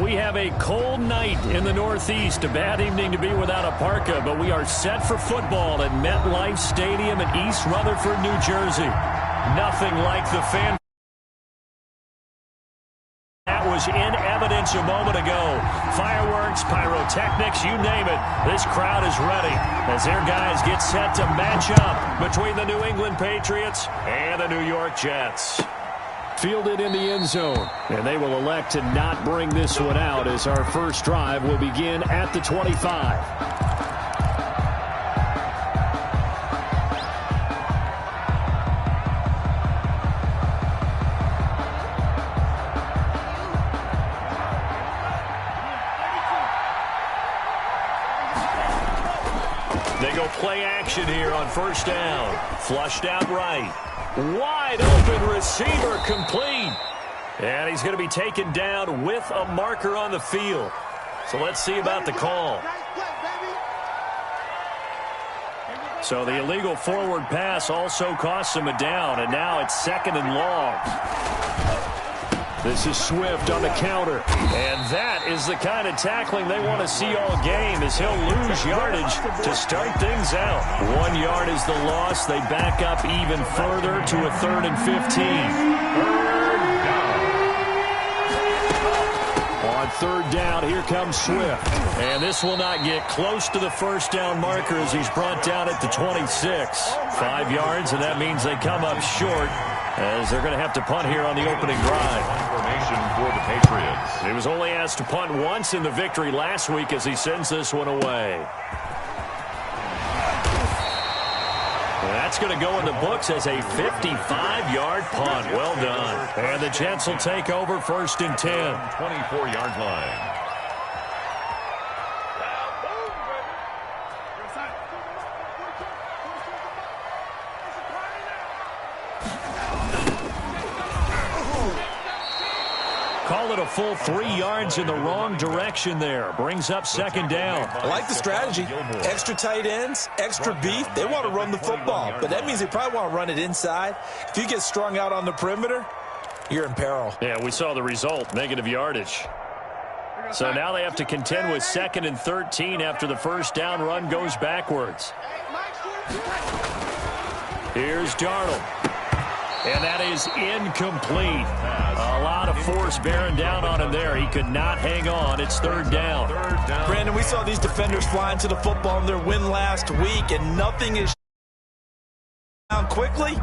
We have a cold night in the Northeast. A bad evening to be without a parka, but we are set for football at MetLife Stadium in East Rutherford, New Jersey. Nothing like the fan. That was in evidence a moment ago. Fireworks, pyrotechnics, you name it. This crowd is ready as their guys get set to match up between the New England Patriots and the New York Jets. Fielded in the end zone, and they will elect to not bring this one out as our first drive will begin at the 25. They go play action here on first down. Flushed out right. Wide open receiver complete. And he's going to be taken down with a marker on the field. So let's see about the call. So the illegal forward pass also costs him a down, and now it's 2nd and long. This is Swift on the counter, and that is the kind of tackling they want to see all game as he'll lose yardage to start things out. 1 yard is the loss. They back up even further to a 3rd and 15. On 3rd down, here comes Swift. And this will not get close to the first down marker as he's brought down at the 26. 5 yards, and that means they come up short as they're going to have to punt here on the opening drive. Formation for the Patriots. He was only asked to punt once in the victory last week as he sends this one away. That's going to go in the books as a 55-yard punt. Well done. And the Jets will take over 1st and 10. 24-yard line. Call it a full 3 yards in the wrong direction there. Brings up 2nd down. I like the strategy. Extra tight ends, extra beef. They want to run the football, but that means they probably want to run it inside. If you get strung out on the perimeter, you're in peril. Yeah, we saw the result, negative yardage. So now they have to contend with 2nd and 13 after the first down run goes backwards. Here's Darnold. And that is incomplete. A lot of force bearing down on him there. He could not hang on. It's 3rd down. Brandon, we saw these defenders flying to the football in their win last week, and nothing is down quickly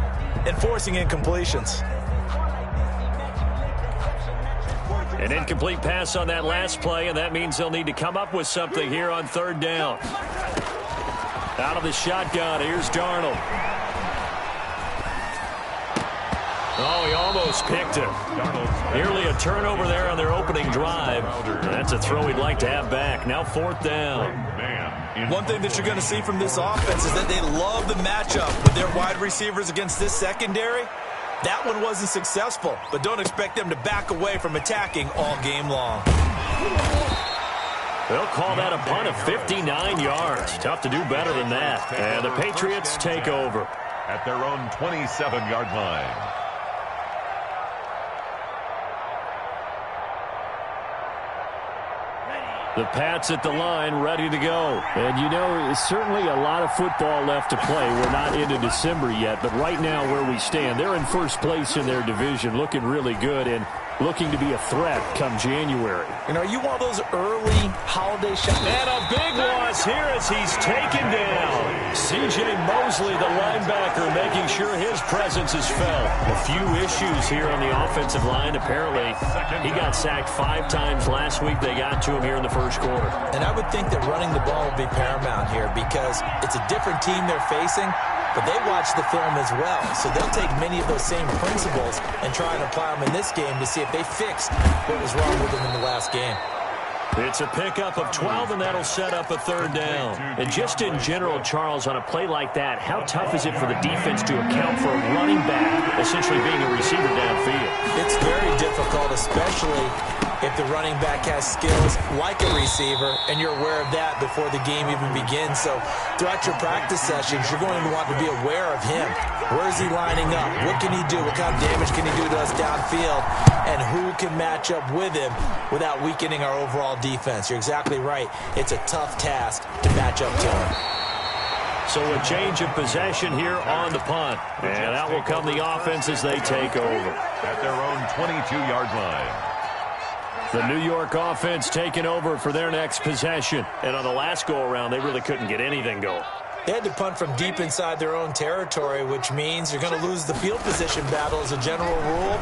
and forcing incompletions. An incomplete pass on that last play, and that means they'll need to come up with something here on 3rd down. Out of the shotgun, here's Darnold. Oh, he almost picked it. Nearly a turnover there on their opening drive. That's a throw he'd like to have back. Now 4th down. One thing that you're going to see from this offense is that they love the matchup with their wide receivers against this secondary. That one wasn't successful, but don't expect them to back away from attacking all game long. They'll call that a punt of 59 yards. Tough to do better than that. And the Patriots take over at their own 27-yard line. The Pats at the line, ready to go. And, you know, it's certainly a lot of football left to play. We're not into December yet, but right now where we stand, they're in first place in their division, looking really good and looking to be a threat come January. You know, you want those early holiday shots. And a big loss here as he's taken down. C.J. Mosley, the linebacker, making sure his presence is felt. A few issues here on the offensive line. Apparently, he got sacked 5 times last week. They got to him here in the first quarter. And I would think that running the ball would be paramount here because it's a different team they're facing, but they watch the film as well. So they'll take many of those same principles and try and apply them in this game to see if they fixed what was wrong with them in the last game. It's a pickup of 12, and that'll set up a 3rd down. And just in general, Charles, on a play like that, how tough is it for the defense to account for a running back essentially being a receiver downfield? It's very difficult, especially if the running back has skills like a receiver, and you're aware of that before the game even begins. So throughout your practice sessions, you're going to want to be aware of him. Where is he lining up? What can he do? What kind of damage can he do to us downfield? And who can match up with him without weakening our overall defense? You're exactly right. It's a tough task to match up to him. So a change of possession here on the punt. And out will come the offense as they take over. At their own 22-yard line. The New York offense taking over for their next possession. And on the last go-around, they really couldn't get anything going. They had to punt from deep inside their own territory, which means you're going to lose the field position battle as a general rule.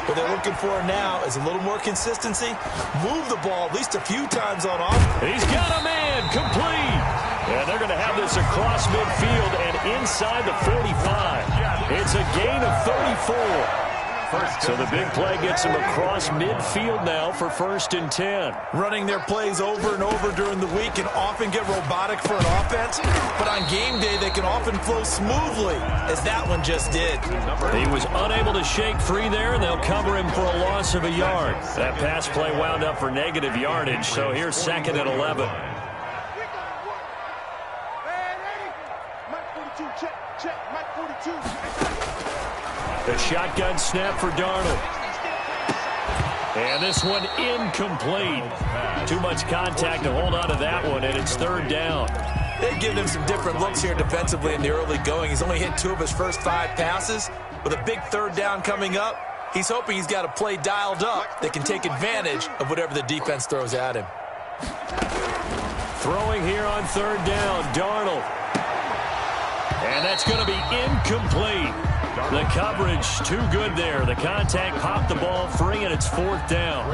What they're looking for now is a little more consistency. Move the ball at least a few times on offense. He's got a man complete. And they're going to have this across midfield and inside the 45. It's a gain of 34. So the big play gets them across midfield now for 1st and 10. Running their plays over and over during the week can often get robotic for an offense, but on game day they can often flow smoothly, as that one just did. He was unable to shake free there, and they'll cover him for a loss of a yard. That pass play wound up for negative yardage, so here's 2nd and 11. The shotgun snap for Darnold. And this one incomplete. Too much contact to hold on to that one, and it's 3rd down. They've given him some different looks here defensively in the early going. He's only hit 2 of his first 5 passes. With a big 3rd down coming up, he's hoping he's got a play dialed up that can take advantage of whatever the defense throws at him. Throwing here on 3rd down, Darnold. And that's going to be incomplete. The coverage too good there. The contact popped the ball free, and it's 4th down.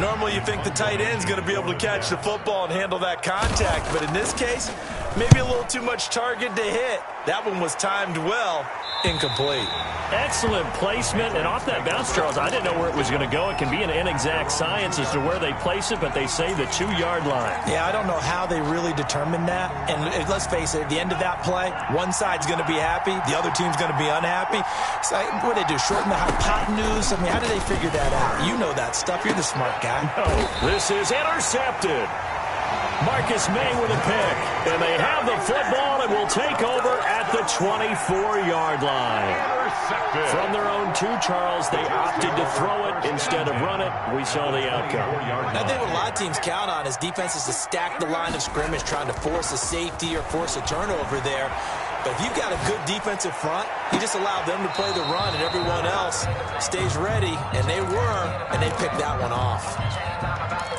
Normally you think the tight end's going to be able to catch the football and handle that contact, but in this case, maybe a little too much target to hit. That one was timed well. Incomplete. Excellent placement, and off that bounce, Charles, I didn't know where it was going to go. It can be an inexact science as to where they place it, but they say the 2-yard line. Yeah, I don't know how they really determined that. And let's face it, at the end of that play, one side's going to be happy, the other team's going to be unhappy. So what do they do, shorten the hypotenuse? I mean, how do they figure that out? You know that stuff. You're the smart guy. No, this is intercepted. Marcus May with a pick, and they have the football and will take over at the 24-yard line. From their own 2, Charles, they opted to throw it instead of run it. We saw the outcome. I think what a lot of teams count on is defenses to stack the line of scrimmage, trying to force a safety or force a turnover there. But if you've got a good defensive front, you just allow them to play the run, and everyone else stays ready, and they were, and they picked that one off.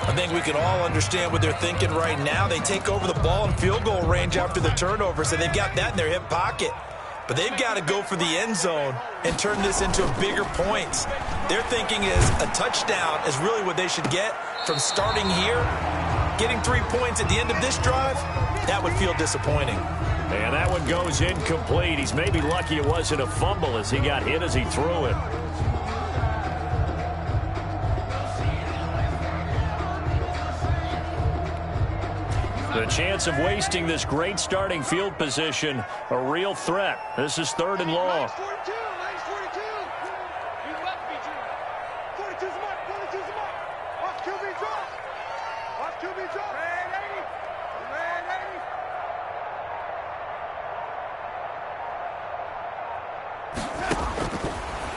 I think we can all understand what they're thinking right now. They take over the ball in field goal range after the turnover, so they've got that in their hip pocket. But they've got to go for the end zone and turn this into bigger points. Their thinking is a touchdown is really what they should get from starting here. Getting 3 points at the end of this drive, that would feel disappointing. And that one goes incomplete. He's maybe lucky it wasn't a fumble as he got hit as he threw it. The chance of wasting this great starting field position, a real threat. This is 3rd and long.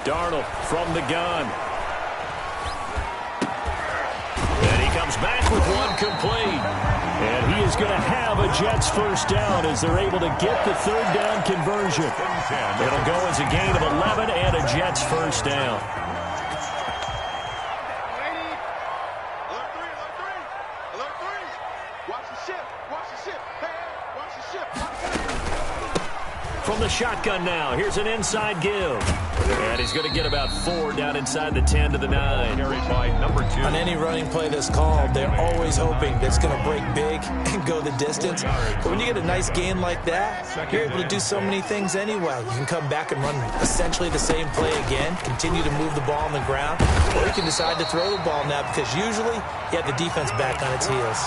Darnold from the gun. And he comes back with one complete. And he is going to have a Jets 1st down as they're able to get the 3rd down conversion. It'll go as a gain of 11 and a Jets 1st down. From the shotgun now, here's an inside give. And he's going to get about 4 down inside the 10 to the 9. Carried by number 2. On any running play that's called, they're always hoping that it's going to break big and go the distance. But when you get a nice gain like that, you're able to do so many things anyway. You can come back and run essentially the same play again, continue to move the ball on the ground, or you can decide to throw the ball now because usually you have the defense back on its heels.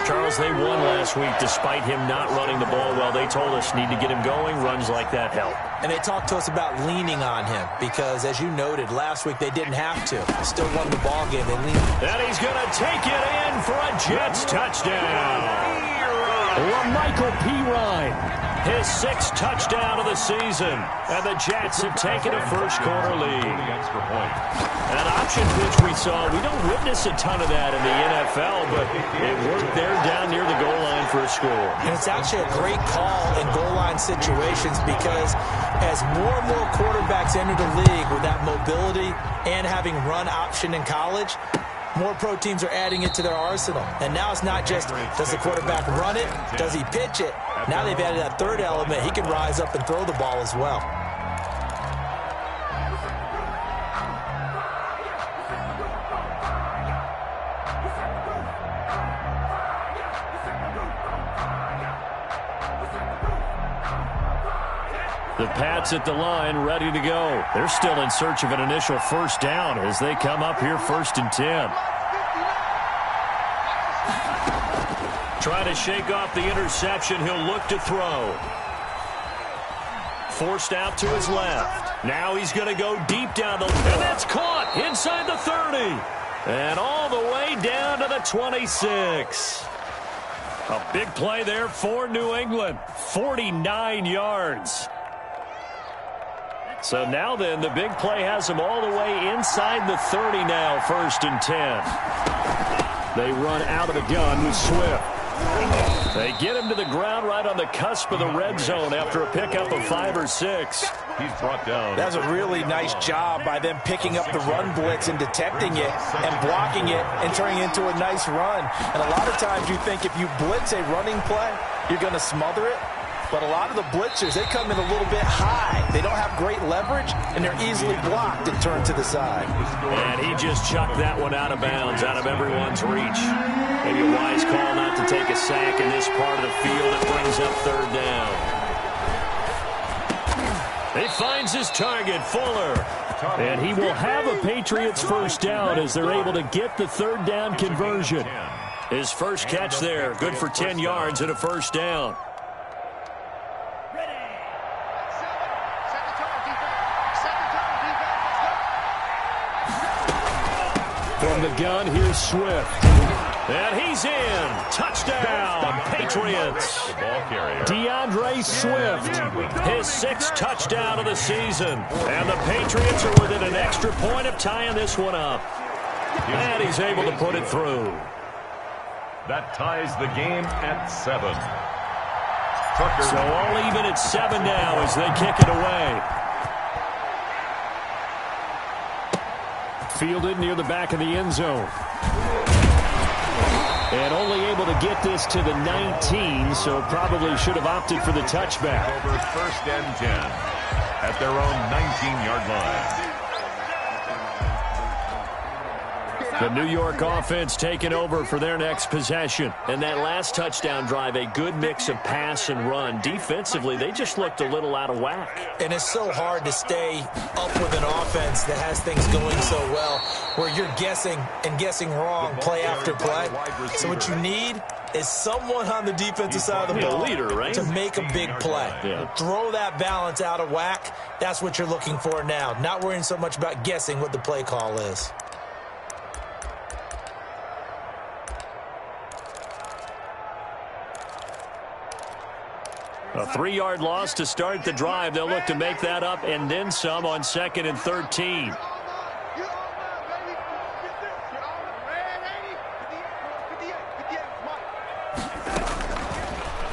Charles, they won last week despite him not running the ball well. They told us need to get him going. Runs like that help. And they talked to us about leaning on him because, as you noted, last week they didn't have to. They still won the ball game. They leaned. And he's going to take it in for a Jets touchdown. LaMichael Pirine, his 6th touchdown of the season. And the Jets have taken a first-quarter lead. That option pitch we saw, we don't witness a ton of that in the NFL, but it worked there down near the goal line for a score. And it's actually a great call in goal line situations because as more and more quarterbacks enter the league with that mobility and having run option in college, more pro teams are adding it to their arsenal. And now it's not just, does the quarterback run it? Does he pitch it? Now they've added that third element. He can rise up and throw the ball as well. The Pats at the line, ready to go. They're still in search of an initial first down as they come up here 1st and 10. Trying to shake off the interception. He'll look to throw. Forced out to his left. Now he's going to go deep down the line. And that's caught inside the 30. And all the way down to the 26. A big play there for New England. 49 yards. So now then, the big play has him all the way inside the 30 now, 1st and 10. They run out of the gun with Swift. They get him to the ground right on the cusp of the red zone after a pickup of 5 or 6. He's brought down. That's a really nice job by them picking up the run blitz and detecting it and blocking it and turning it into a nice run. And a lot of times you think if you blitz a running play, you're going to smother it. But a lot of the blitzers, they come in a little bit high. They don't have great leverage, and they're easily blocked and turned to the side. And he just chucked that one out of bounds, out of everyone's reach. Maybe a wise call not to take a sack in this part of the field. It brings up 3rd down. He finds his target, Fuller. And he will have a Patriots first down as they're able to get the 3rd down conversion. His first catch there, good for 10 yards and a first down. From the gun, here's Swift. And he's in. Touchdown, Patriots. DeAndre Swift, his 6th touchdown of the season. And the Patriots are within an extra point of tying this one up. And he's able to put it through. That ties the game at 7. So all even at 7 now as they kick it away. Fielded near the back of the end zone. And only able to get this to the 19, so probably should have opted for the touchback. Over 1st and 10 at their own 19-yard line. The New York offense taking over for their next possession. And that last touchdown drive, a good mix of pass and run. Defensively, they just looked a little out of whack. And it's so hard to stay up with an offense that has things going so well, where you're guessing and guessing wrong play after play. So what you need is someone on the defensive side of the ball leader, right? to make a big play. Yeah. Throw that balance out of whack. That's what you're looking for now. Not worrying so much about guessing what the play call is. A 3-yard loss to start the drive. They'll look to make that up and then some on 2nd and 13.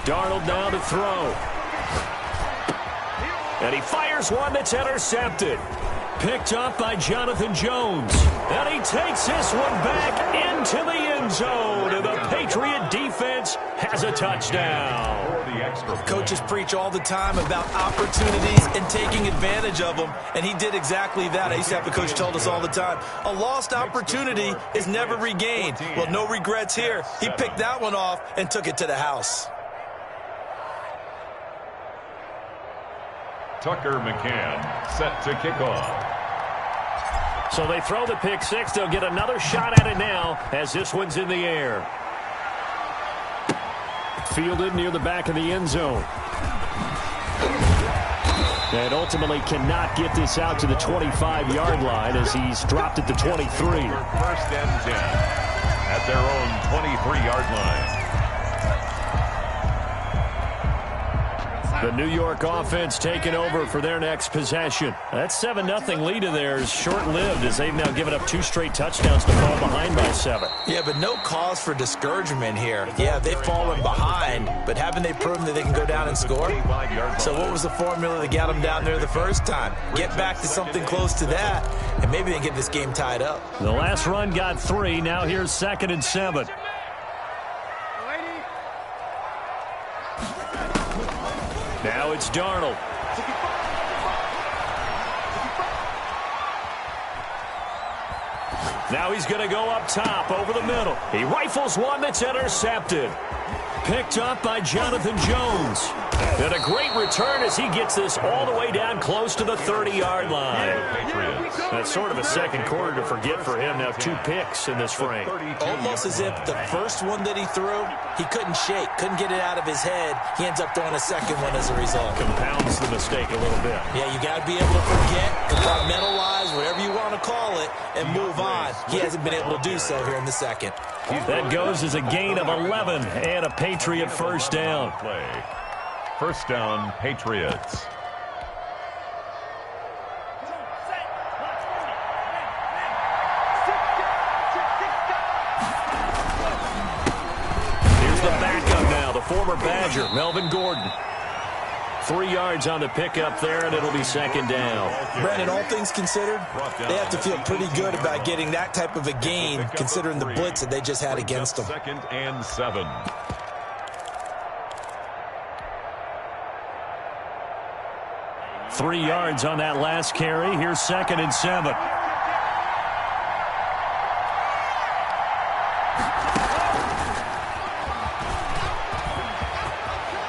Darnold now to throw. And he fires one that's intercepted. Picked up by Jonathan Jones. And he takes this one back into the end zone. And the Patriot defense has a touchdown. Coaches preach all the time about opportunities and taking advantage of them, and he did exactly that. I used to have a coach told us all the time, a lost opportunity is never regained. Well, no regrets here. He picked that one off and took it to the house. Tucker McCann set to kick off. So they throw the pick six. They'll get another shot at it now as this one's in the air. Fielded near the back of the end zone. And ultimately cannot get this out to the 25-yard line as he's dropped at the 23. First and 10 at their own 23-yard line. The New York offense taking over for their next possession. That 7-0 lead of theirs is short-lived as they've now given up 2 straight touchdowns to fall behind by 7. Yeah, but no cause for discouragement here. Yeah, they've fallen behind, but haven't they proven that they can go down and score? So what was the formula that got them down there the first time? Get back to something close to that, and maybe they can get this game tied up. The last run got 3. Now here's 2nd and 7. Now it's Darnold. Now he's going to go up top over the middle. He rifles one that's intercepted. Picked up by Jonathan Jones. And a great return as he gets this all the way down close to the 30-yard line. That's sort of a second quarter to forget for him. Now 2 picks in this frame. Almost as if the first one that he threw, he couldn't shake, couldn't get it out of his head. He ends up throwing a second one as a result. Compounds the mistake a little bit. Yeah, you got to be able to forget, compartmentalize, whatever you want to call it, and move on. He hasn't been able to do so here in the second. That goes as a gain of 11 and a Patriot first down. First down, Patriots. Here's the backup now, the former Badger, Melvin Gordon. 3 yards on the pickup there, and it'll be 2nd down. Brandon, all things considered, they have to feel pretty good about getting that type of a gain, considering the blitz that they just had against them. 2nd and 7. Three yards on that last carry. Here's 2nd and 7.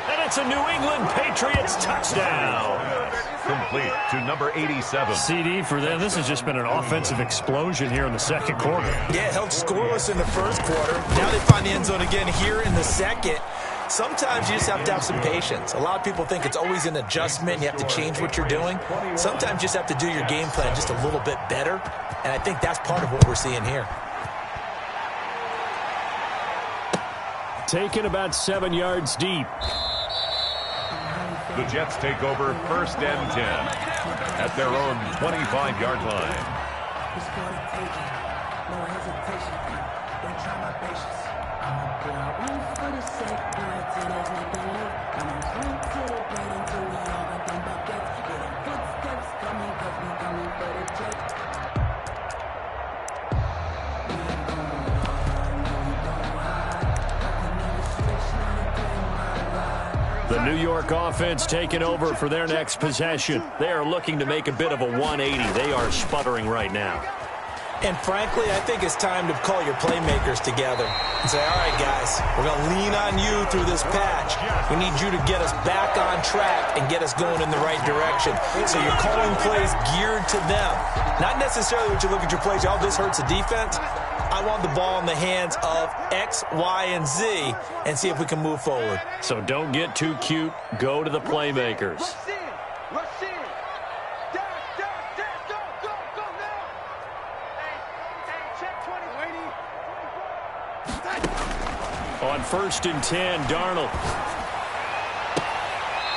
And it's a New England Patriots touchdown. Complete to number 87. CD for them. This has just been an offensive explosion here in the second quarter. Yeah, held scoreless in the first quarter. Now they find the end zone again here in the second. Sometimes you just have to have some patience. A lot of people think it's always an adjustment. You have to change what you're doing. Sometimes you just have to do your game plan just a little bit better. And I think that's part of what we're seeing here. Taken about 7 yards deep. The Jets take over 1st and 10 at their own 25-yard line. No hesitation. Don't try my patience. I'ma put out one for the sake, do it till there's nothing left. I'ma swing to the plate until we all got them buckets. Yeah, the footsteps coming, cause we coming for the check. We ain't gon' run, no we don't hide. I can never switch, now I'm playing my ride. The New York offense taking over for their next possession. They are looking to make a bit of a 180. They are sputtering right now. And frankly, I think it's time to call your playmakers together and say, all right, guys, we're going to lean on you through this patch. We need you to get us back on track and get us going in the right direction. So you're calling plays geared to them. Not necessarily what you look at your plays, oh, this hurts the defense. I want the ball in the hands of X, Y, and Z and see if we can move forward. So don't get too cute. Go to the playmakers. Rush in. Dash, dash, dash, go now. Hey, check 20. On 1st and 10, Darnold.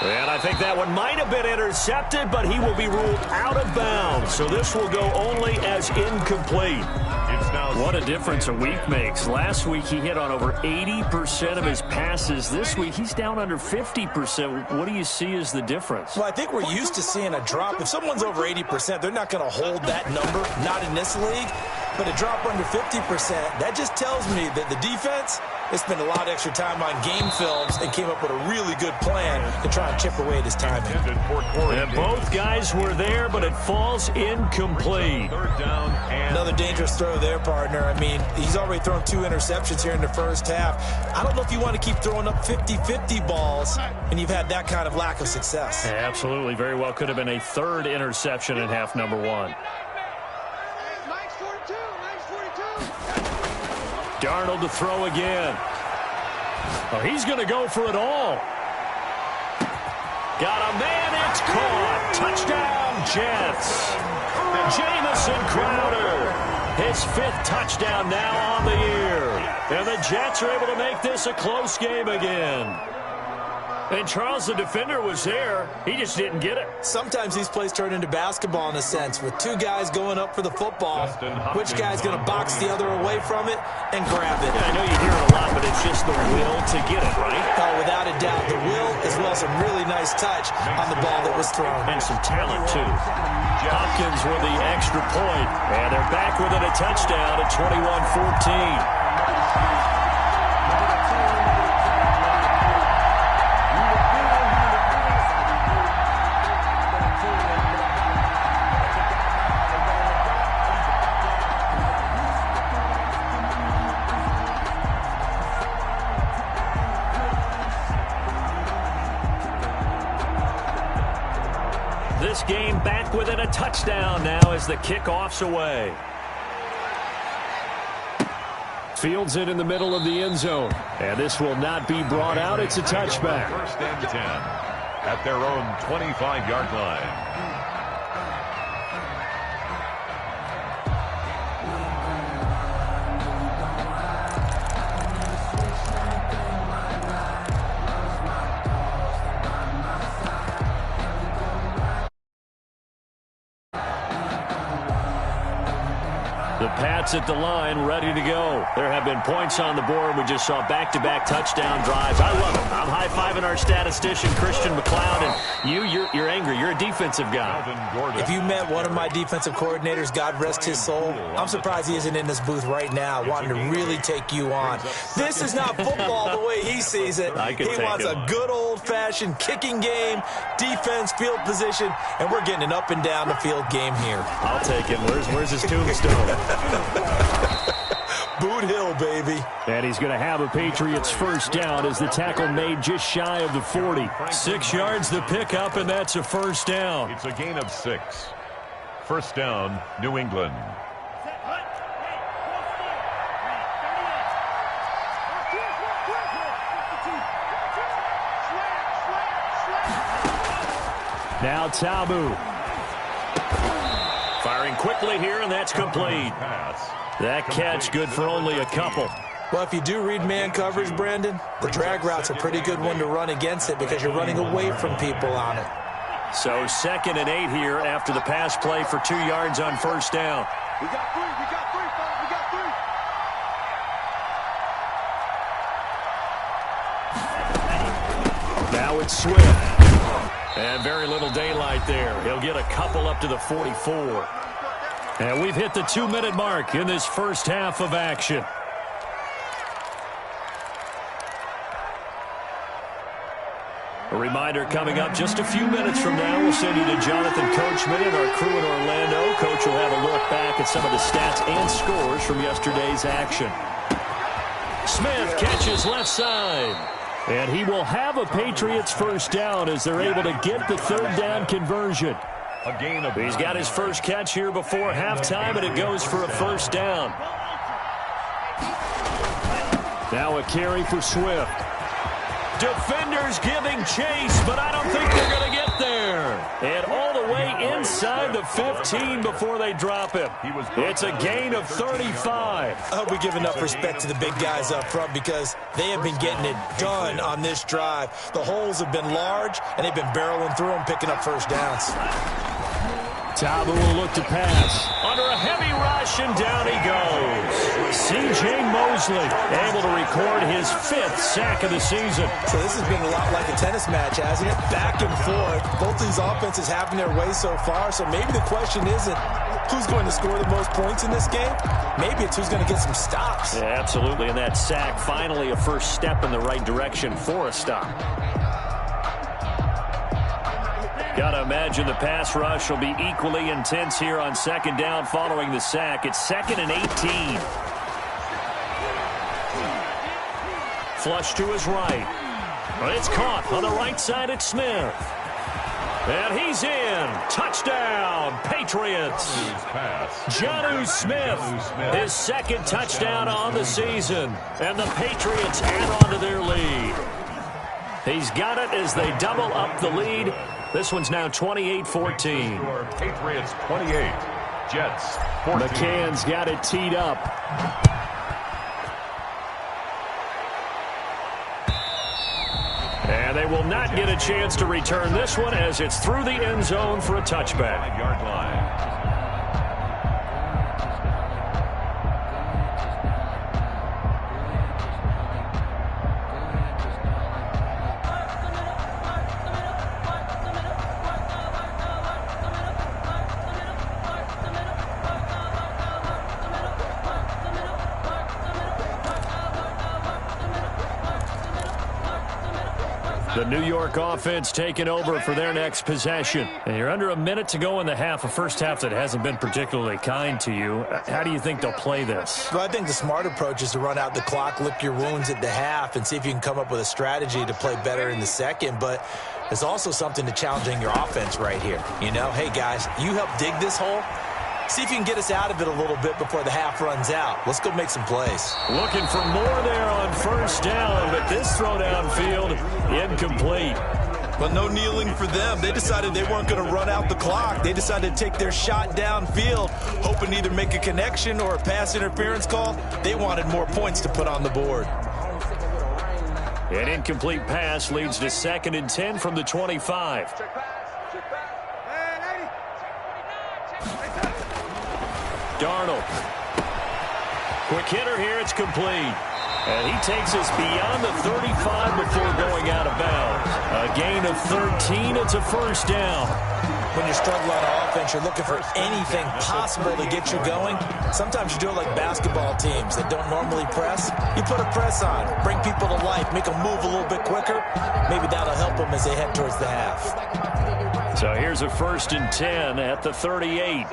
And I think that one might have been intercepted, but he will be ruled out of bounds. So this will go only as incomplete. What a difference a week makes. Last week he hit on over 80% of his passes. This week he's down under 50%. What do you see as the difference? Well, I think we're used to seeing a drop. If someone's over 80%, they're not going to hold that number, not in this league. But a drop under 50%, that just tells me that the defense, they spent a lot of extra time on game films and came up with a really good plan to try and chip away at his timing. And both guys were there, but it falls incomplete. 3rd down and Another dangerous throw there, partner. I mean, he's already thrown 2 interceptions here in the first half. I don't know if you want to keep throwing up 50-50 balls and you've had that kind of lack of success. Yeah, absolutely. Very well could have been a 3rd interception in half number 1. Darnold to throw again. Oh, he's going to go for it all. Got a man, it's caught. Touchdown, Jets. Jamison Crowder, his 5th touchdown now on the year. And the Jets are able to make this a close game again. And Charles, the defender, was there. He just didn't get it. Sometimes these plays turn into basketball in a sense, with 2 guys going up for the football. Which guy's going to box the other away from it and grab it? Yeah, I know you hear it a lot, but it's just the will to get it, right? Oh, without a doubt. The will, as well as some really nice touch on the ball that was thrown. And some talent, too. Hopkins with the extra point. And they're back within a touchdown at 21-14. This game back within a touchdown now as the kickoff's away. Fields it in the middle of the end zone. And this will not be brought out. It's a touchback. 1st and 10 at their own 25-yard line. The Pats at the line, ready to go. There have been points on the board. We just saw back-to-back touchdown drives. I love it. I'm high-fiving our statistician, Christian McLeod, and you're angry. You're a defensive guy. If you met one of my defensive coordinators, God rest his soul, I'm surprised he isn't in this booth right now wanting to really take you on. This is not football the way he sees it. He wants a good old-fashioned kicking game, defense, field position, and we're getting an up-and-down-the-field game here. I'll take him. Where's his tombstone? Boot Hill, baby. And he's going to have a Patriots first down as the tackle made just shy of the 40. 6 yards the pickup, and that's a first down. It's a gain of 6. First down, New England. Now Tabu. Firing quickly here, and that's complete. That catch good for only a couple. Well, if you do read man coverage, Brandon, the drag route's a pretty good one to run against it because you're running away from people on it. So 2nd and 8 here after the pass play for 2 yards on first down. We got 3, fellas, we got 3. Now it's Swift. And very little daylight there. He'll get a couple up to the 44. And we've hit the 2-minute mark in this first half of action. A reminder coming up just a few minutes from now. We'll send you to Jonathan Coachman and our crew in Orlando. Coach will have a look back at some of the stats and scores from yesterday's action. Smith catches left side. And he will have a Patriots first down as they're able to get the 3rd down conversion. He's got his first catch here before halftime, and it goes for a first down. Now a carry for Swift. Defenders giving chase, but I don't think they're going to get there. And all the way inside the 15 before they drop him. It's a gain of 35. I hope we give enough respect to the big guys up front because they have been getting it done on this drive. The holes have been large, and they've been barreling through them, picking up first downs. Tabu will look to pass. Under a heavy rush, and down he goes. C.J. Mosley able to record his 5th sack of the season. So this has been a lot like a tennis match, hasn't it? Back and forth. Both these offenses having their way so far, so maybe the question isn't who's going to score the most points in this game. Maybe it's who's going to get some stops. Yeah, absolutely, and that sack finally a first step in the right direction for a stop. Got to imagine the pass rush will be equally intense here on 2nd down following the sack. It's 2nd and 18. Flush to his right. But it's caught on the right side at Smith. And he's in. Touchdown, Patriots. Jonnu Smith, his 2nd touchdown on the season. And the Patriots add on to their lead. He's got it as they double up the lead. This one's now 28-14. Patriots 28, Jets 14. McCann's got it teed up. And they will not get a chance to return this one as it's through the end zone for a touchback. 5-yard line. The New York offense taking over for their next possession. And you're under a minute to go in the half, a first half that hasn't been particularly kind to you. How do you think they'll play this? Well, I think the smart approach is to run out the clock, lick your wounds at the half, and see if you can come up with a strategy to play better in the second. But there's also something to challenging your offense right here. You know, hey, guys, you help dig this hole. See if you can get us out of it a little bit before the half runs out. Let's go make some plays. Looking for more there on first down, but this throw downfield incomplete. But no kneeling for them. They decided they weren't going to run out the clock. They decided to take their shot downfield, hoping to either make a connection or a pass interference call. They wanted more points to put on the board. An incomplete pass leads to 2nd and 10 from the 25. Darnold. Quick hitter here, it's complete. And he takes us beyond the 35 before going out of bounds. A gain of 13, it's a first down. When you're struggling on offense, you're looking for anything possible to get you going. Sometimes you do it like basketball teams that don't normally press. You put a press on, bring people to life, make them move a little bit quicker. Maybe that'll help them as they head towards the half. So here's a 1st and 10 at the 38.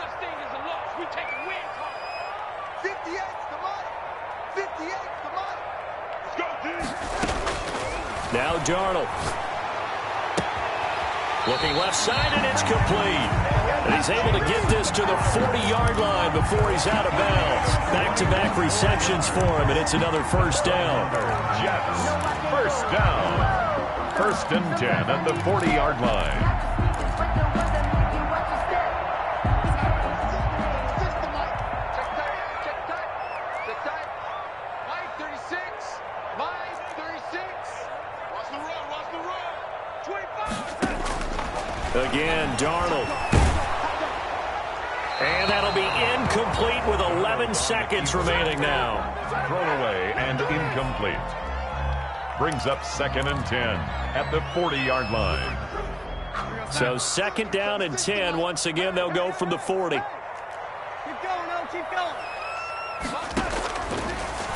Now Darnold. Looking left side, and it's complete. And he's able to get this to the 40-yard line before he's out of bounds. Back-to-back receptions for him, and it's another first down. Jets, first down. 1st and 10 at the 40-yard line. Again, Darnold. And that'll be incomplete with 11 seconds remaining now. Thrown away and incomplete. Brings up 2nd and 10 at the 40-yard line. So 2nd down and 10. Once again, they'll go from the 40. Keep going, O, keep going.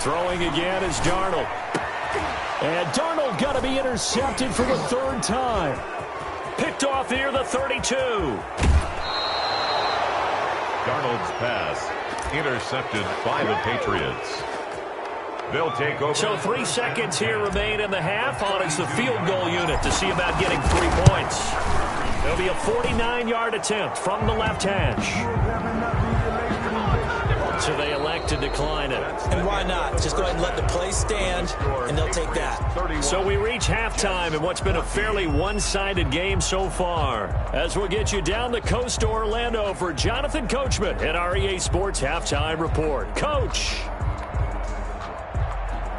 Throwing again is Darnold. And Darnold got to be intercepted for the 3rd time. Picked off here, the 32. Darnold's pass intercepted by the Patriots. They'll take over. So 3 seconds here remain in the half on as the field goal unit to see about getting 3 points. There'll be a 49-yard attempt from the left hash. So they elect to decline it. And why not? Just go ahead and let the play stand, and they'll take that. So we reach halftime in what's been a fairly one-sided game so far. As we'll get you down the coast to Orlando for Jonathan Coachman at our EA Sports Halftime Report. Coach.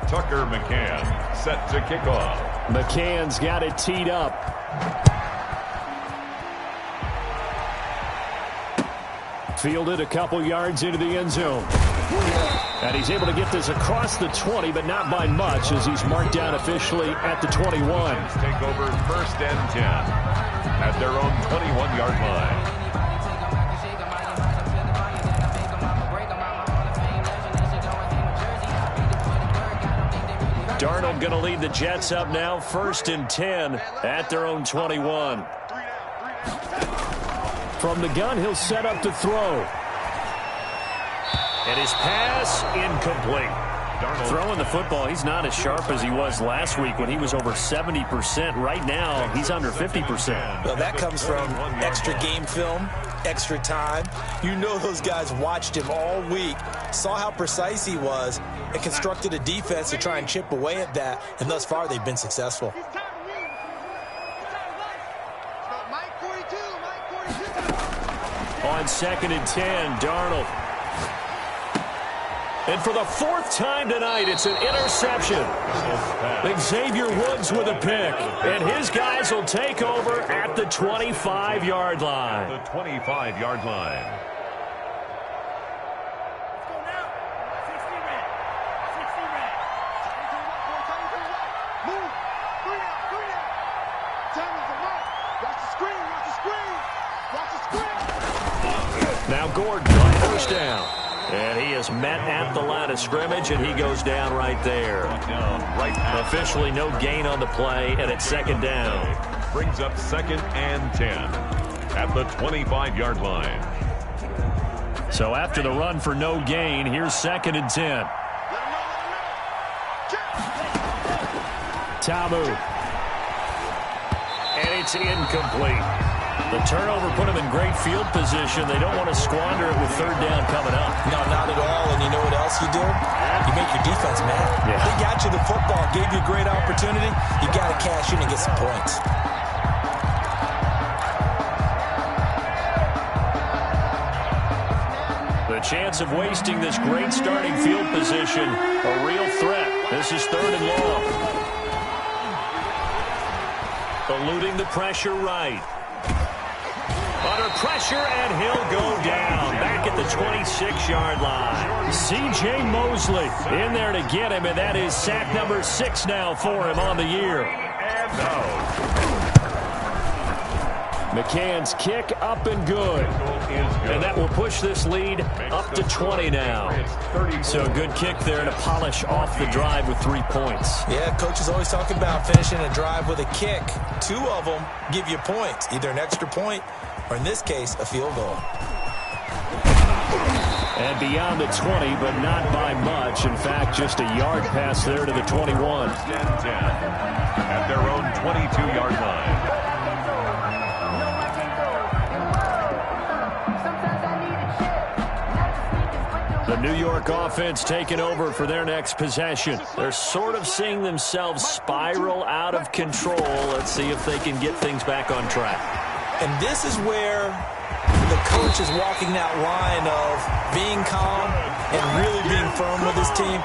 Tucker McCann set to kick off. McCann's got it teed up. Fielded a couple yards into the end zone. And he's able to get this across the 20, but not by much as he's marked down officially at the 21. Take over 1st and 10 at their own 21-yard line. Darnold going to lead the Jets up now, 1st and 10 at their own 21. From the gun, he'll set up to throw. And his pass incomplete. Darnold throwing the football, he's not as sharp as he was last week when he was over 70%. Right now, he's under 50%. Well, that comes from extra game film, extra time. You know those guys watched him all week, saw how precise he was, and constructed a defense to try and chip away at that. And thus far, they've been successful. On 2nd and 10, Darnold. And for the 4th time tonight, it's an interception. Xavier Woods with a pick. And his guys will take over at the 25-yard line. The 25-yard line. Now Gordon on 1st down. And he is met at the line of scrimmage, and he goes down right there. Officially no gain on the play, and it's 2nd down. Brings up 2nd and 10 at the 25-yard line. So after the run for no gain, here's 2nd and 10. Tamu. And it's incomplete. The turnover put them in great field position. They don't want to squander it with 3rd down coming up. No, not at all. And you know what else you do? You make your defense mad. Yeah. They got you the football, gave you a great opportunity. You got to cash in and get some points. The chance of wasting this great starting field position, a real threat. This is 3rd and long. Eluding the pressure right. Under pressure, and he'll go down. Back at the 26-yard line. C.J. Mosley in there to get him, and that is sack number 6 now for him on the year. McCann's kick up and good. And that will push this lead up to 20 now. So a good kick there to polish off the drive with 3 points. Yeah, coach is always talking about finishing a drive with a kick. 2 of them give you points, either an extra point or, in this case, a field goal. And beyond the 20, but not by much. In fact, just a yard pass there to the 21. At their own 22-yard line. The New York offense taking over for their next possession. They're sort of seeing themselves spiral out of control. Let's see if they can get things back on track. And this is where the coach is walking that line of being calm and really being firm with his team.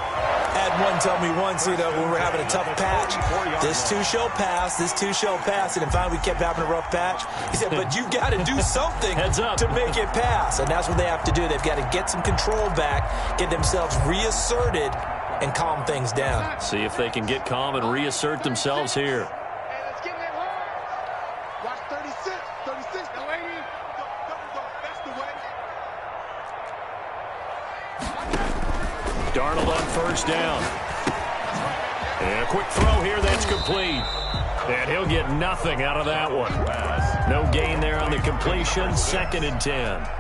Had one tell me once, when we're having a tough patch, this too shall pass, this too shall pass. And finally we kept having a rough patch. He said, but you got to do something to make it pass. And that's what they have to do. They've got to get some control back, get themselves reasserted, and calm things down. See if they can get calm and reassert themselves here. Darnold on 1st down. And a quick throw here that's complete. And he'll get nothing out of that one. No gain there on the completion. 2nd and 10.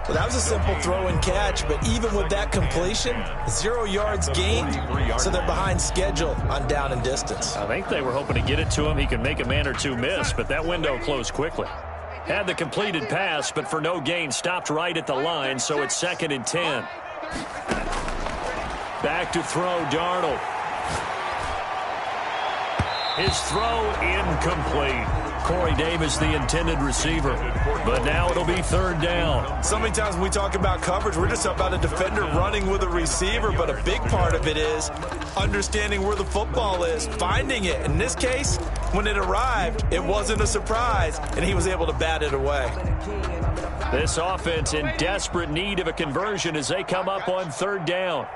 Well, that was a simple throw and catch, but even with that completion, 0 yards gained, so they're behind schedule on down and distance. I think they were hoping to get it to him. He could make a man or two miss, but that window closed quickly. Had the completed pass, but for no gain, stopped right at the line, so it's 2nd and 10. Back to throw, Darnold. His throw incomplete. Corey Davis, the intended receiver. But now it'll be 3rd down. So many times when we talk about coverage, we're just about a defender running with a receiver, but a big part of it is understanding where the football is, finding it. In this case, when it arrived, it wasn't a surprise, and he was able to bat it away. This offense in desperate need of a conversion as they come up on 3rd down.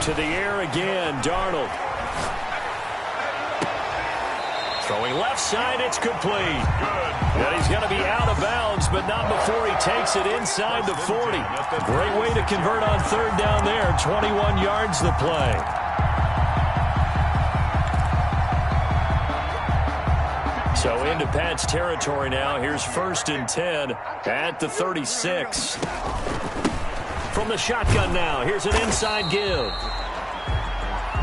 To the air again, Darnold. Throwing left side, it's complete. And he's going to be out of bounds, but not before he takes it inside the 40. Great way to convert on 3rd down there. 21 yards the play. So into Pat's territory now. Here's 1st and 10 at the 36. From the shotgun now, here's an inside give.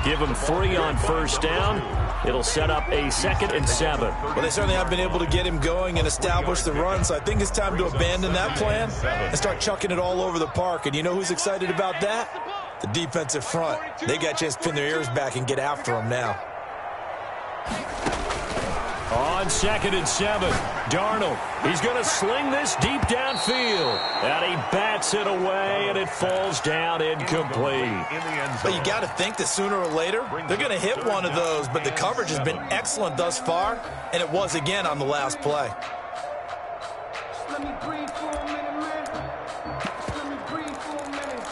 Give him 3 on 1st down. It'll set up a 2nd and 7. Well, they certainly have been able to get him going and establish the run, so I think it's time to abandon that plan and start chucking it all over the park. And you know who's excited about that? The defensive front. They got a chance to pin their ears back and get after him now. On 2nd and 7, Darnold. He's going to sling this deep downfield. And he bats it away, and it falls down incomplete. But you got to think that sooner or later, they're going to hit one of those. But the coverage has been excellent thus far, and it was again on the last play. Just let me breathe for a minute, man. Just let me breathe for a minute.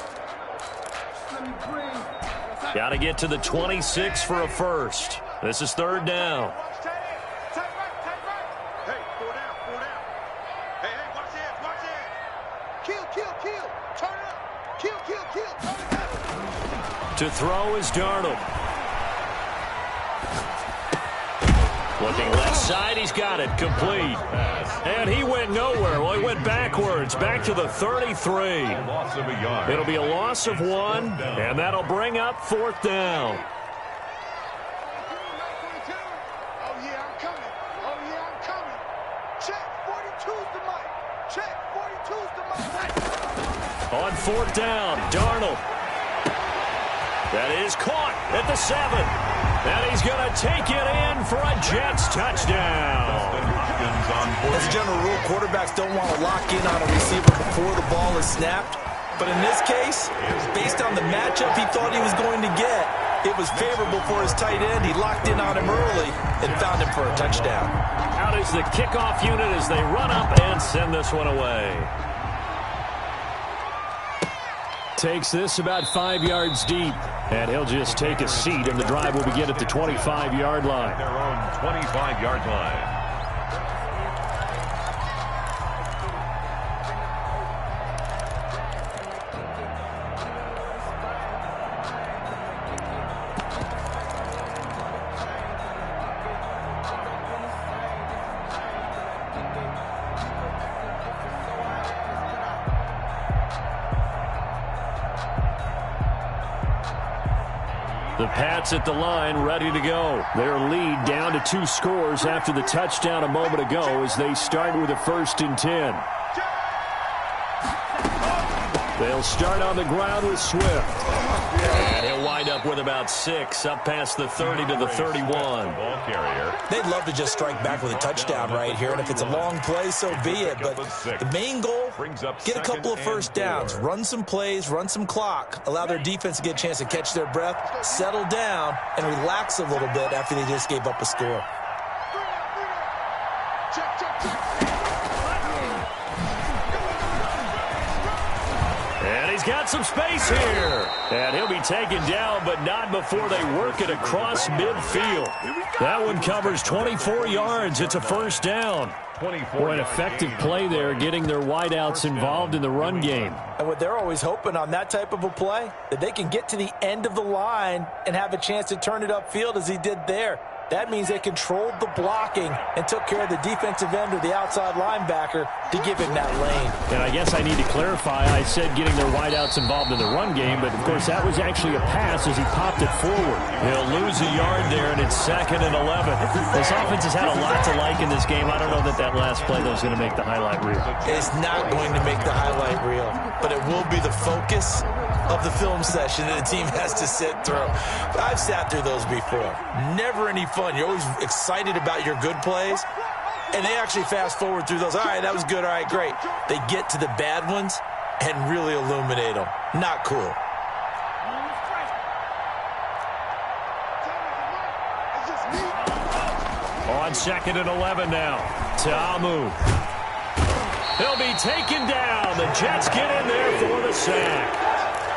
Just let me breathe. Got to get to the 26 for a first. This is 3rd down. To throw is Darnold. Looking left side, he's got it, complete. And he went nowhere. Well, he went backwards, back to the 33. It'll be a loss of 1, and that'll bring up 4th down. Oh, yeah, I'm coming. Oh, yeah, I'm coming. Check, 42's the mic. Check, 42's the mic. On 4th down, Darnold. That is caught at the 7. And he's going to take it in for a Jets touchdown. As a general rule, quarterbacks don't want to lock in on a receiver before the ball is snapped. But in this case, based on the matchup he thought he was going to get, it was favorable for his tight end. He locked in on him early and found him for a touchdown. Out is the kickoff unit as they run up and send this one away. Takes this about 5 yards deep, and he'll just take a seat, and the drive will begin at the 25-yard line. Their own 25-yard line. The Pats at the line, ready to go. Their lead down to 2 scores after the touchdown a moment ago as they start with a 1st and 10. They'll start on the ground with Swift. And he'll wind up with about 6, up past the 30 to the 31. Ball carrier. They'd love to just strike back with a touchdown right here, and if it's a long play, so be it. But the main goal, get a couple of first downs, run some plays, run some clock, allow their defense to get a chance to catch their breath, settle down, and relax a little bit after they just gave up a score. And he's got some space here. And he'll be taken down, but not before they work it across midfield. That one covers 24 yards. It's a 1st down. Boy, an effective play there, getting their wideouts involved in the run game. And what they're always hoping on that type of a play, that they can get to the end of the line and have a chance to turn it upfield as he did there. That means they controlled the blocking and took care of the defensive end or the outside linebacker to give him that lane. And I guess I need to clarify, I said getting their wideouts involved in the run game, but of course that was actually a pass as he popped it forward. He'll lose a yard there, and it's 2nd and 11. This offense has had a lot to like in this game. I don't know that that last play, though, is going to make the highlight reel. It's not going to make the highlight reel, but it will be the focus of the film session that the team has to sit through. I've sat through those before. Never any fun. You're always excited about your good plays, and they actually fast forward through those. All right, that was good. All right, great. They get to the bad ones and really illuminate them. Not cool. On 2nd and 11 now. Ta'amu. He'll be taken down. The Jets get in there for the sack.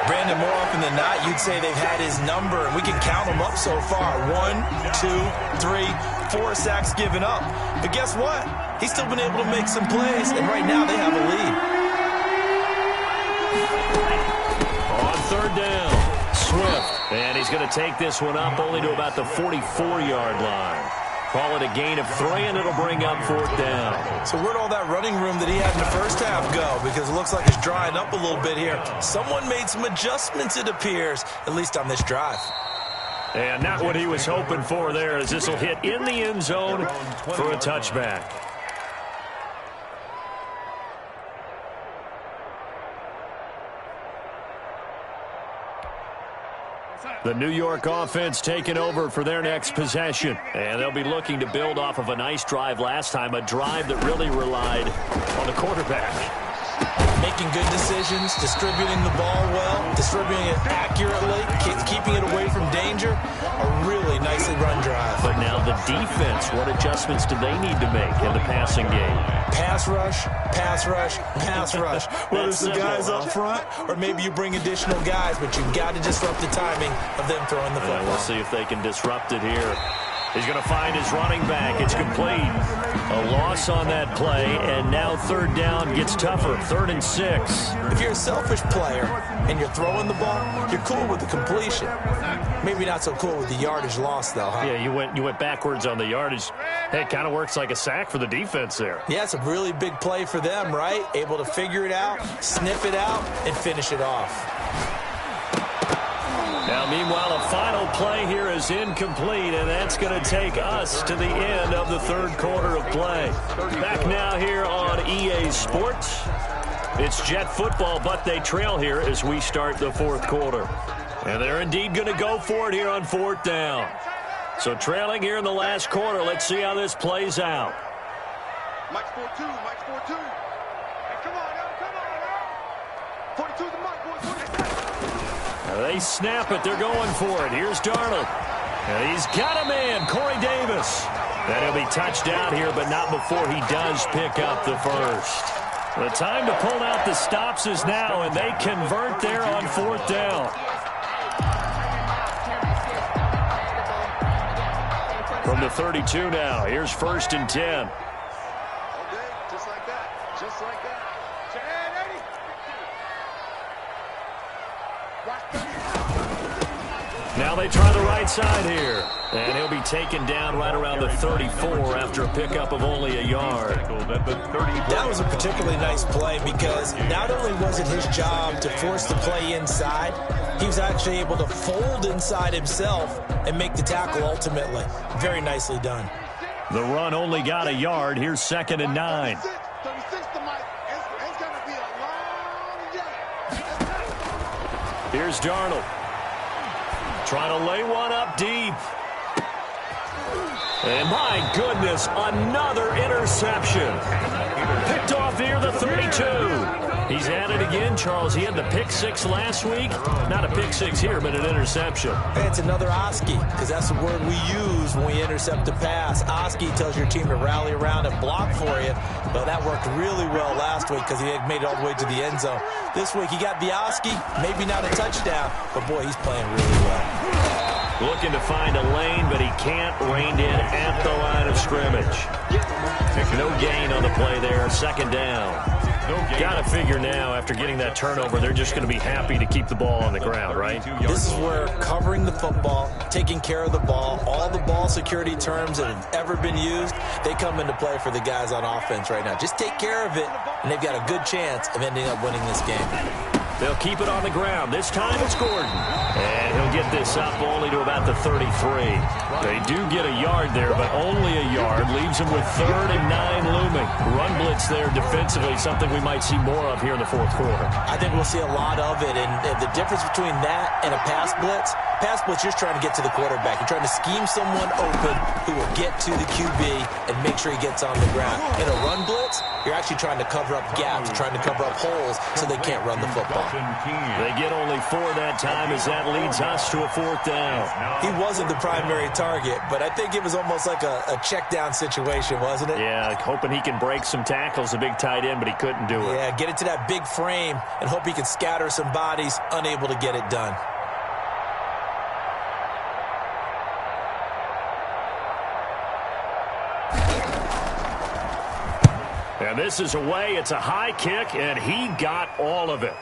Brandon, more often than not, you'd say they've had his number, and we can count them up so far. 1, 2, 3, 4 sacks given up. But guess what? He's still been able to make some plays, and right now they have a lead. On 3rd down, Swift. And he's going to take this one up only to about the 44-yard line. Call it a gain of 3, and it'll bring up 4th down. So where'd all that running room that he had in the first half go? Because it looks like it's drying up a little bit here. Someone made some adjustments, it appears, at least on this drive. And not what he was hoping for there, as this will hit in the end zone for a touchback. The New York offense taking over for their next possession. And they'll be looking to build off of a nice drive last time, a drive that really relied on the quarterback. Making good decisions, distributing the ball well, distributing it accurately, keeping it away from danger. A really nicely run drive. But now the defense, what adjustments do they need to make in the passing game? Pass rush, pass rush, pass rush. Whether it's the guys up front or maybe you bring additional guys, but you've got to disrupt the timing of them throwing the football. We'll see if they can disrupt it here. He's going to find his running back. It's complete. A loss on that play, and now third down gets tougher. 3rd and 6. If you're a selfish player and you're throwing the ball, you're cool with the completion. Maybe not so cool with the yardage loss, though, huh? Yeah, you went backwards on the yardage. Hey, it kind of works like a sack for the defense there. Yeah, it's a really big play for them, right? Able to figure it out, sniff it out, and finish it off. Now, meanwhile, a final play here is incomplete, and that's going to take us to the end of the 3rd quarter of play. Back now here on EA Sports. It's Jet football, but they trail here as we start the 4th quarter. And they're indeed going to go for it here on 4th down. So trailing here in the last quarter. Let's see how this plays out. Mike's 4-2, Mike's 4-2. Hey, come on, now. 42's the Mike, boys. 42. They snap it. They're going for it. Here's Darnold. And he's got a man, Corey Davis. And he'll be touched down here, but not before he does pick up the first. The time to pull out the stops is now, and they convert there on 4th down. From the 32 now, here's 1st and 10. Okay, just like that. Just like that. Now they try the right side here. And he'll be taken down right around the 34 after a pickup of only a yard. That was a particularly nice play because not only was it his job to force the play inside, he was actually able to fold inside himself and make the tackle ultimately. Very nicely done. The run only got a yard. Here's 2nd and 9. 36 to Mike. It's going to be a long day. Here's Darnold. Trying to lay one up deep. And my goodness, another interception. Picked off near the 32. He's at it again, Charles. He had the pick 6 last week. Not a pick 6 here, but an interception. Hey, it's another Oski, because that's the word we use when we intercept a pass. Oski tells your team to rally around and block for you. But that worked really well last week because he had made it all the way to the end zone. This week he got the Oski, maybe not a touchdown, but boy, he's playing really well. Looking to find a lane, but he can't. Reined in at the line of scrimmage. No gain on the play there. 2nd down. Got to figure now, after getting that turnover, they're just going to be happy to keep the ball on the ground, right? This is where covering the football, taking care of the ball, all the ball security terms that have ever been used, they come into play for the guys on offense right now. Just take care of it, and they've got a good chance of ending up winning this game. They'll keep it on the ground. This time it's Gordon. And he'll get this up only to about the 33. They do get a yard there, but only a yard. Leaves them with 3rd and 9 looming. Run blitz there defensively, something we might see more of here in the 4th quarter. I think we'll see a lot of it. And the difference between that and a pass blitz, you're just trying to get to the quarterback. You're trying to scheme someone open who will get to the QB and make sure he gets on the ground. In a run blitz, you're actually trying to cover up gaps, trying to cover up holes so they can't run the football. They get only 4 that time as that leads us to a 4th down. He wasn't the primary target, but I think it was almost like a check down situation, wasn't it? Yeah, hoping he can break some tackles, a big tight end, but he couldn't do it. Yeah, get it to that big frame and hope he can scatter some bodies, unable to get it done. And this is away. It's a high kick, and he got all of it.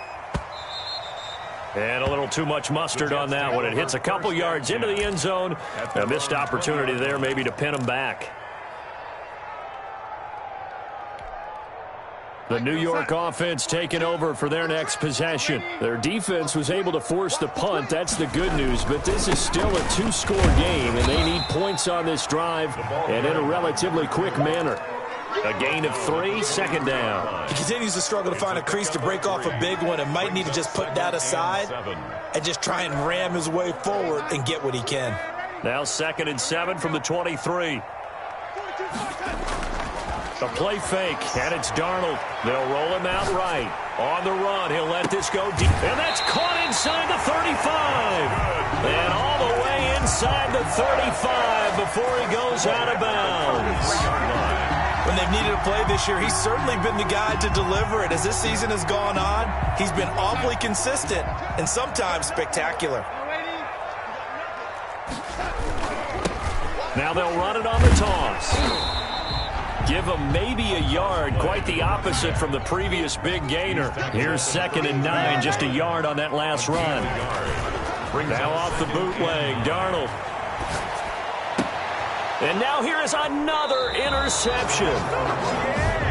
And a little too much mustard on that one. It hits a couple yards into the end zone. A missed opportunity there maybe to pin him back. The New York offense taking over for their next possession. Their defense was able to force the punt. That's the good news. But this is still a 2-score game, and they need points on this drive and in a relatively quick manner. A gain of 3, second down. He continues to struggle to find a crease to break off a big one and might need to just put that aside and just try and ram his way forward and get what he can. Now 2nd and 7 from the 23. A play fake, and it's Darnold. They'll roll him out right. On the run, he'll let this go deep. And that's caught inside the 35. And all the way inside the 35 before he goes out of bounds. When they've needed a play this year, he's certainly been the guy to deliver it. As this season has gone on, he's been awfully consistent and sometimes spectacular. Now they'll run it on the toss. Give him maybe a yard, quite the opposite from the previous big gainer. Here's 2nd and 9, just a yard on that last run. Now off the bootleg, Darnold. And now here is another interception.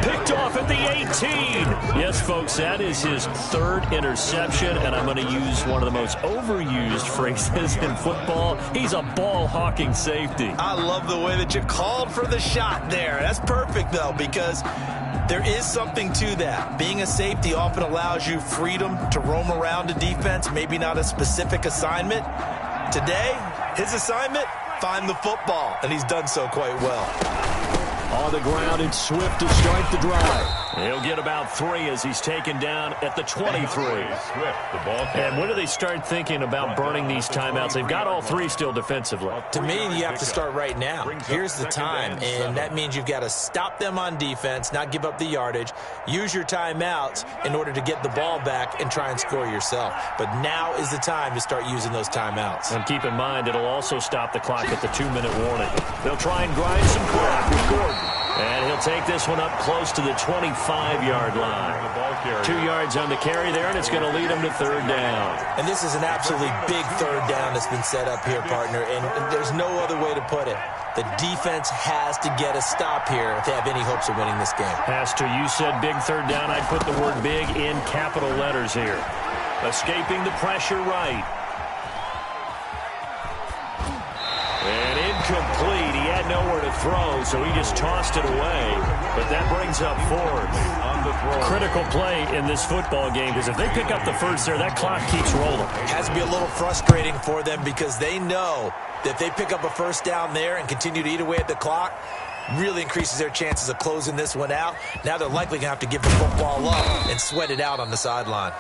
Picked off at the 18. Yes, folks, that is his 3rd interception, and I'm going to use one of the most overused phrases in football. He's a ball-hawking safety. I love the way that you called for the shot there. That's perfect, though, because there is something to that. Being a safety often allows you freedom to roam around a defense, maybe not a specific assignment. Today, his assignment, find the football, and he's done so quite well. On the ground, it's Swift to start the drive. He'll get about 3 as he's taken down at the 23. Swift, the ball carrier. And when do they start thinking about burning these timeouts? They've got all 3 still defensively. To me, you have to start right now. Here's the time, and that means you've got to stop them on defense, not give up the yardage, use your timeouts in order to get the ball back and try and score yourself. But now is the time to start using those timeouts. And keep in mind, it'll also stop the clock at the 2-minute warning. They'll try and grind some clock with Gordon. And he'll take this one up close to the 25-yard line. 2 yards on the carry there, and it's going to lead him to 3rd down. And this is an absolutely big 3rd down that's been set up here, partner, and there's no other way to put it. The defense has to get a stop here if they have any hopes of winning this game. Has to. You said big 3rd down. I'd put the word big in capital letters here. Escaping the pressure right. And incomplete. He had nowhere to throw, so he just tossed it away. But that brings up 4th. On the throw. Critical play in this football game, because if they pick up the first there, that clock keeps rolling. It has to be a little frustrating for them because they know that if they pick up a 1st down there and continue to eat away at the clock, really increases their chances of closing this one out. Now they're likely going to have to give the football up and sweat it out on the sideline.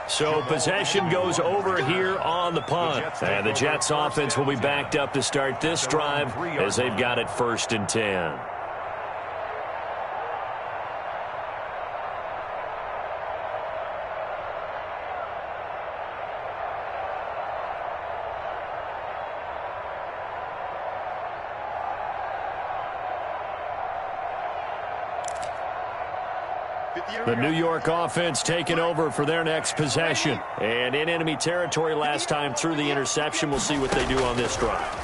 So possession goes over here on the punt. And the Jets offense will be backed up to start this drive as they've got it 1st and 10. The New York offense taking over for their next possession. And in enemy territory last time through the interception. We'll see what they do on this drive.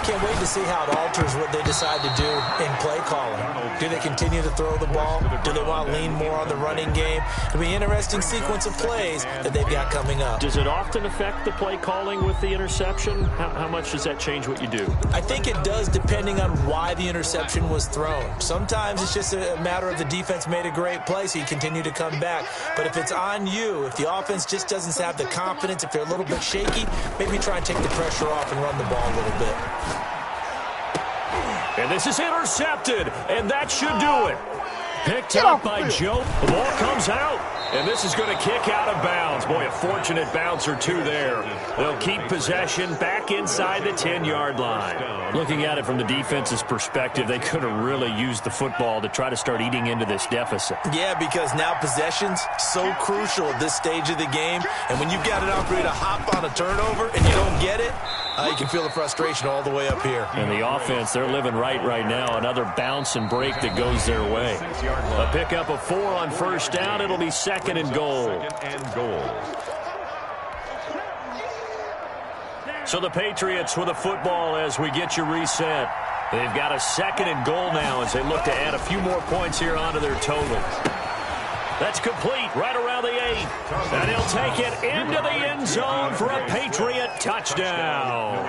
Can't wait to see how it alters what they decide to do in play calling. Do they continue to throw the ball? Do they want to lean more on the running game? It'll be an interesting sequence of plays that they've got coming up. Does it often affect the play calling with the interception? How much does that change what you do? I think it does, depending on why the interception was thrown. Sometimes it's just a matter of the defense made a great play, so you continue to come back. But if it's on you, if the offense just doesn't have the confidence, if they're a little bit shaky, maybe try and take the pressure off and run the ball a little bit. And this is intercepted, and that should do it. Picked up by Joe. The ball comes out, and this is going to kick out of bounds. Boy, a fortunate bounce or two there. They'll keep possession back inside the 10-yard line. Looking at it from the defense's perspective, they could have really used the football to try to start eating into this deficit. Yeah, because now possession's so crucial at this stage of the game, and when you've got an opportunity to hop on a turnover and you don't get it, you can feel the frustration all the way up here. And the offense, they're living right now. Another bounce and break that goes their way. A pickup of 4 on 1st down. It'll be 2nd and goal. So the Patriots with a football as we get you reset. They've got a 2nd and goal now as they look to add a few more points here onto their total. That's complete right around the 8. And he'll take it into the end zone for a Patriot touchdown.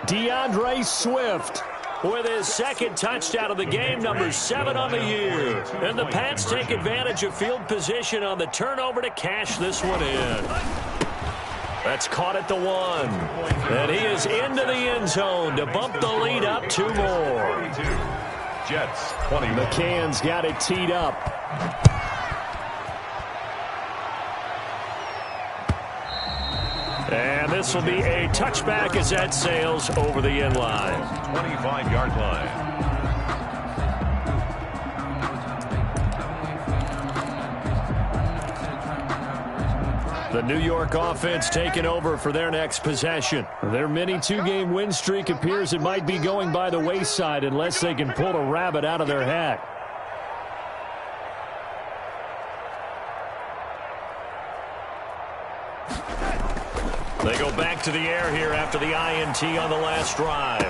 DeAndre Swift with his second touchdown of the game, number 7 on the year. And the Pats take advantage of field position on the turnover to cash this one in. That's caught at the 1. And he is into the end zone to bump the lead up 2 more. Jets 20. McCann's got it teed up. And this will be a touchback as that sails over the end line. 25-yard line. The New York offense taking over for their next possession. Their mini 2-game win streak appears it might be going by the wayside unless they can pull a rabbit out of their hat. They go back to the air here after the INT on the last drive.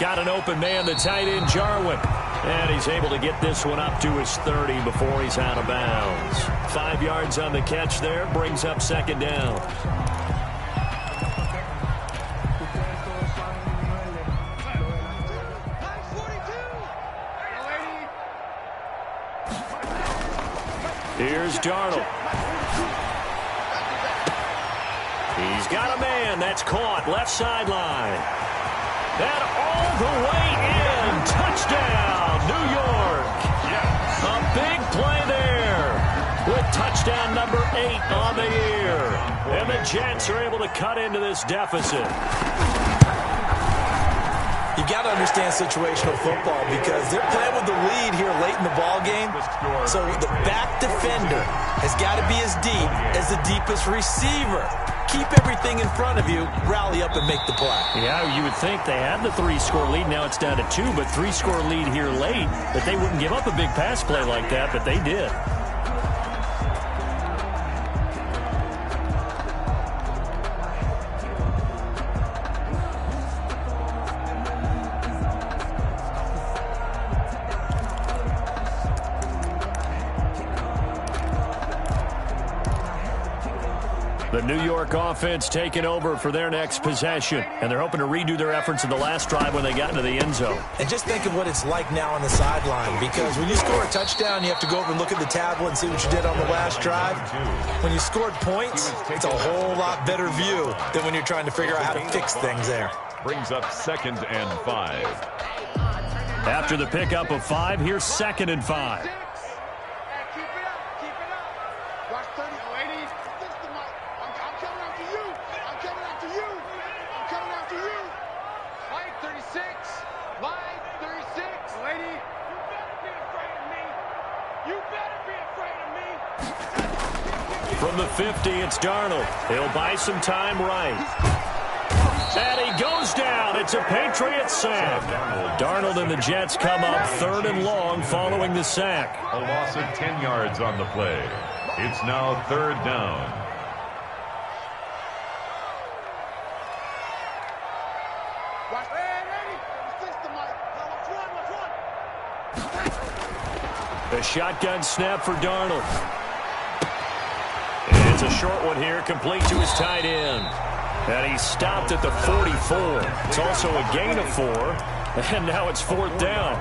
Got an open man, the tight end, Jarwin. And he's able to get this one up to his 30 before he's out of bounds. 5 yards on the catch there, brings up second down. Here's Darnold. He's got a man. That's caught. Left sideline. And all the way in. Touchdown, New York. Yes. A big play there with touchdown number 8 on the year. And the Jets are able to cut into this deficit. You got to understand situational football because they're playing with the lead here late in the ball game. So the back defender has got to be as deep as the deepest receiver. Keep everything in front of you, rally up and make the play. Yeah, you would think they had the 3-score lead. Now it's down to 2, but 3-score lead here late. That they wouldn't give up a big pass play like that, but they did. The New York offense taking over for their next possession. And they're hoping to redo their efforts in the last drive when they got into the end zone. And just think of what it's like now on the sideline. Because when you score a touchdown, you have to go over and look at the tablet and see what you did on the last drive. When you scored points, it's a whole lot better view than when you're trying to figure out how to fix things there. Brings up 2nd and 5. After the pickup of 5, here's 2nd and 5. From the 50, it's Darnold. He'll buy some time right. And he goes down. It's a Patriots sack. Darnold and the Jets come up 3rd and long following the sack. A loss of 10 yards on the play. It's now 3rd down. The shotgun snap for Darnold. It's a short one here, complete to his tight end. And he stopped at the 44. It's also a gain of 4. And now it's 4th down.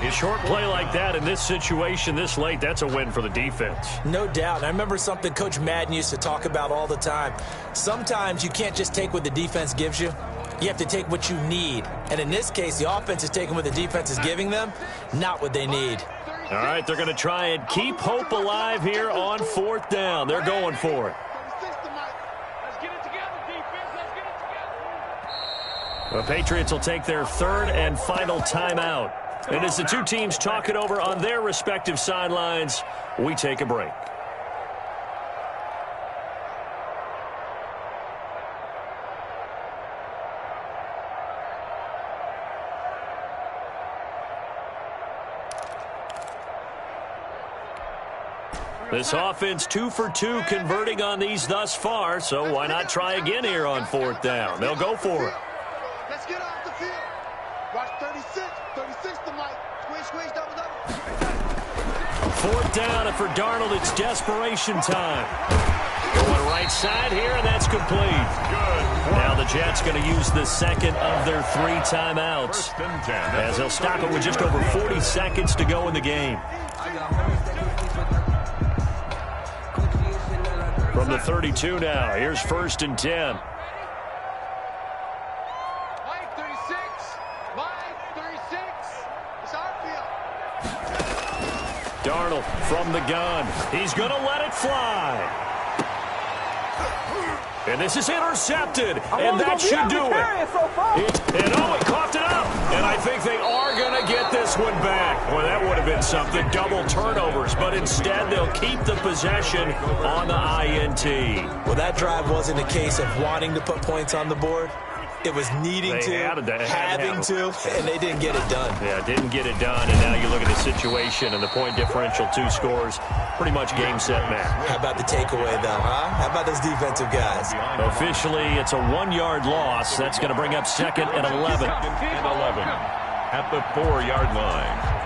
A short play like that in this situation this late, that's a win for the defense. No doubt. And I remember something Coach Madden used to talk about all the time. Sometimes you can't just take what the defense gives you. You have to take what you need. And in this case, the offense is taking what the defense is giving them, not what they need. All right, they're going to try and keep hope alive here on 4th down. They're going for it. The Patriots will take their 3rd and final timeout. And as the two teams talk it over on their respective sidelines, we take a break. This offense 2 for 2 converting on these thus far, so why not try again here on 4th down? They'll go for it. Let's get off the field. Watch 36. 36 to Mike. Squeeze, double. 4th down, and for Darnold, it's desperation time. Going right side here, and that's complete. Good. Now the Jets going to use the second of their 3 timeouts, First and 10. as they'll stop it with just over 40 seconds to go in the game. From the 32 now, here's 1st and 10. Mike 36. Mike 36. It's our field. Darnold from the gun. He's going to let it fly. And this is intercepted, and that should do it. And he coughed it up. And I think they are going to get this one back. Well, that would have been something, double turnovers. But instead, they'll keep the possession on the INT. Well, that drive wasn't a case of wanting to put points on the board. It was needing They to, having to, and they didn't get it done. Yeah, didn't get it done, and now you look at the situation and the point differential, 2 scores, pretty much game, set, match. How about the takeaway, though, huh? How about those defensive guys? Officially, it's a 1-yard loss. That's going to bring up 2nd and 11. 2nd and 11 at the 4-yard line.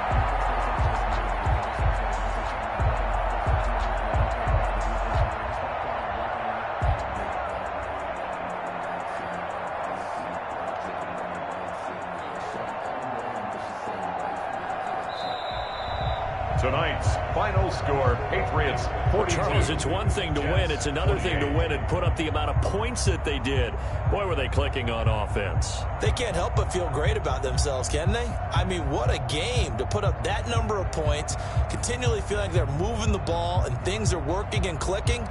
Tonight's final score, Patriots 42. Charles, it's one thing to win. It's another thing to win and put up the amount of points that they did. Boy, were they clicking on offense. They can't help but feel great about themselves, can they? I mean, what a game to put up that number of points, continually feel like they're moving the ball and things are working and clicking.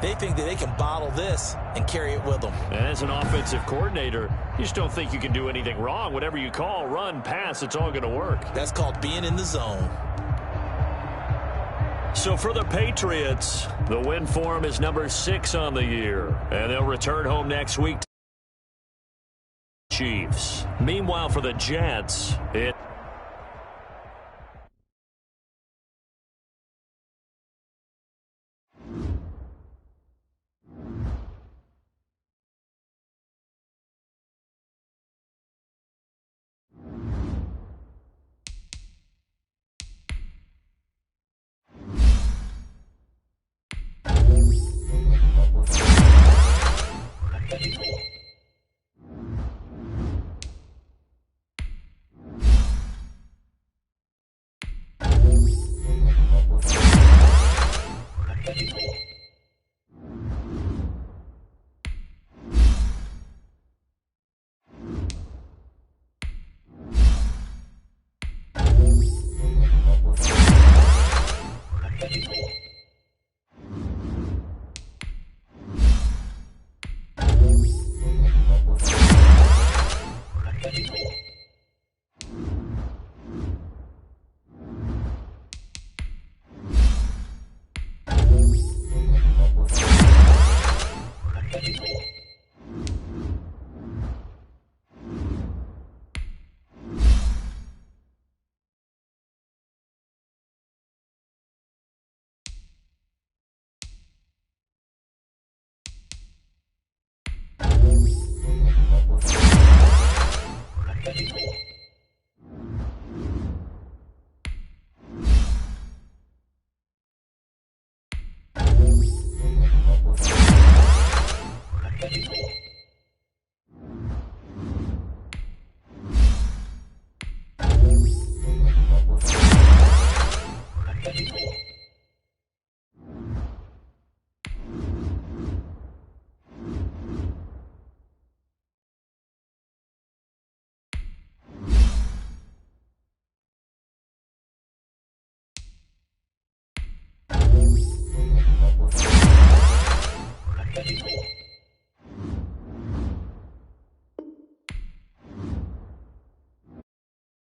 They think that they can bottle this and carry it with them. As an offensive coordinator, you just don't think you can do anything wrong. Whatever you call, run, pass, it's all going to work. That's called being in the zone. So for the Patriots, the win for them is number 6 on the year. And they'll return home next week to the Chiefs. Meanwhile, for the Jets, it...